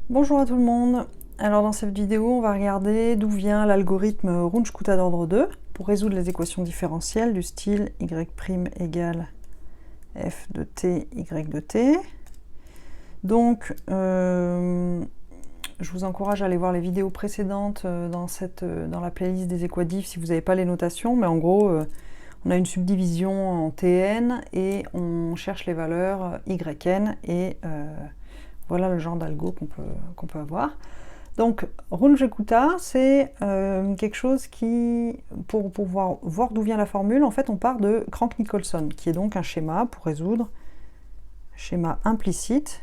Bonjour à tout le monde. Alors dans cette vidéo, on va regarder d'où vient l'algorithme Runge-Kutta d'ordre 2 pour résoudre les équations différentielles du style y' égale f de t, y de t. Donc, je vous encourage à aller voir les vidéos précédentes dans la playlist des équadifs si vous n'avez pas les notations, mais en gros, on a une subdivision en tn et on cherche les valeurs yn et voilà le genre d'algo qu'on peut avoir. Donc, Runge-Kutta, c'est quelque chose qui, pour pouvoir voir d'où vient la formule, en fait, on part de Crank-Nicolson, qui est donc un schéma pour résoudre, schéma implicite.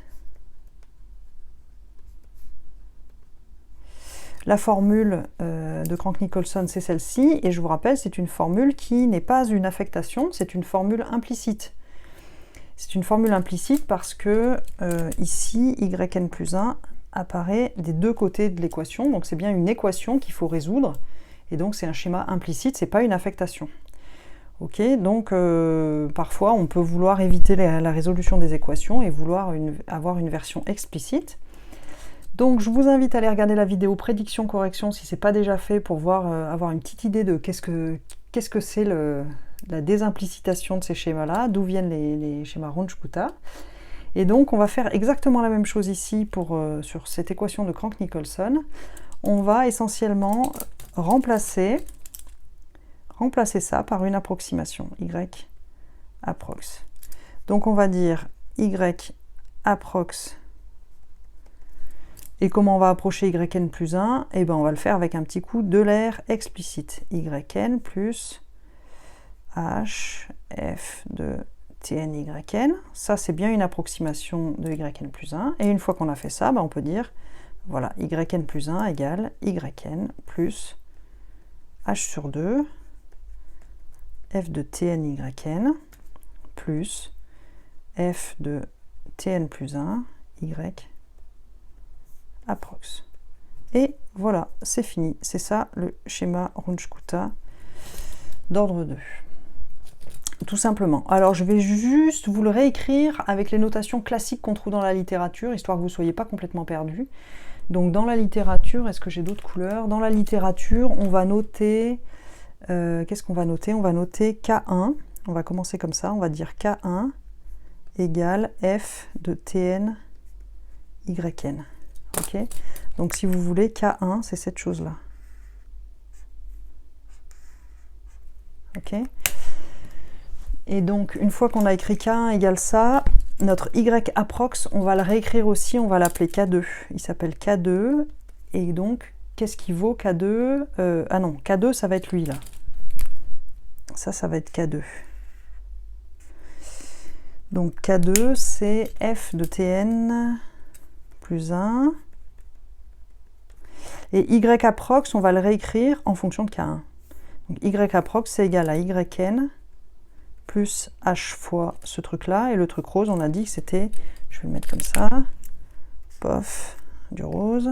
La formule de Crank-Nicolson, c'est celle-ci, et je vous rappelle, c'est une formule qui n'est pas une affectation, c'est une formule implicite. C'est une formule implicite parce que ici, yn plus 1 apparaît des deux côtés de l'équation, donc c'est bien une équation qu'il faut résoudre, et donc c'est un schéma implicite, c'est pas une affectation. Ok, donc parfois on peut vouloir éviter la résolution des équations et vouloir avoir une version explicite. Donc je vous invite à aller regarder la vidéo prédiction-correction si c'est pas déjà fait pour voir, avoir une petite idée de qu'est-ce que c'est la désimplicitation de ces schémas-là, d'où viennent les schémas Runge-Kutta. Et donc on va faire exactement la même chose ici sur cette équation de Crank-Nicolson. On va essentiellement remplacer ça par une approximation, y approx. Donc on va dire y approx. Et comment on va approcher yn plus 1? Eh bien on va le faire avec un petit coup de l'air explicite. Yn plus h f de tn yn. Ça c'est bien une approximation de yn plus 1. Et une fois qu'on a fait ça, on peut dire voilà, yn plus 1 égale yn plus h sur 2 f de tn yn plus f de tn plus 1 y approx. Et voilà, c'est fini. C'est ça le schéma Runge-Kutta d'ordre 2. Tout simplement. Alors je vais juste vous le réécrire avec les notations classiques qu'on trouve dans la littérature, histoire que vous ne soyez pas complètement perdus. Donc dans la littérature, est-ce que j'ai d'autres couleurs? Dans la littérature, on va noter... qu'est-ce qu'on va noter? On va noter K1. On va commencer comme ça. On va dire K1 égale f de tn yn. Ok, donc si vous voulez, K1, c'est cette chose-là. Ok. Et donc, une fois qu'on a écrit K1 égale ça, notre y approx, on va le réécrire aussi, on va l'appeler K2. Il s'appelle K2, et donc, qu'est-ce qui vaut K2? Ah non, K2, ça va être lui, là. Ça va être K2. Donc, K2, c'est f de tn plus 1. Et y approx, on va le réécrire en fonction de K1. Donc y approx, c'est égal à yn plus h fois ce truc-là. Et le truc rose, on a dit que c'était, je vais le mettre comme ça, pof, du rose,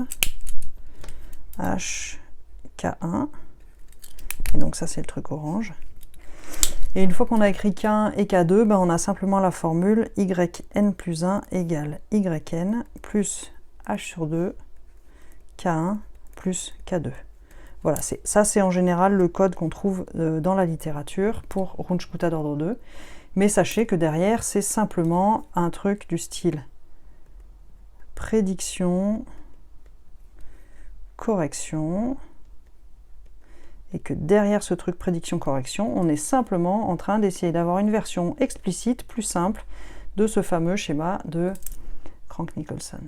h, K1. Et donc ça, c'est le truc orange. Et une fois qu'on a écrit K1 et K2, on a simplement la formule yn plus 1 égale yn plus h sur 2, K1 plus K2. Voilà, ça c'est en général le code qu'on trouve dans la littérature pour Runge-Kutta d'ordre 2. Mais sachez que derrière, c'est simplement un truc du style prédiction, correction, et que derrière ce truc prédiction-correction, on est simplement en train d'essayer d'avoir une version explicite, plus simple, de ce fameux schéma de Crank-Nicolson.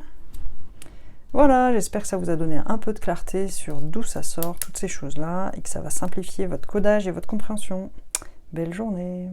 Voilà, j'espère que ça vous a donné un peu de clarté sur d'où ça sort, toutes ces choses-là, et que ça va simplifier votre codage et votre compréhension. Belle journée!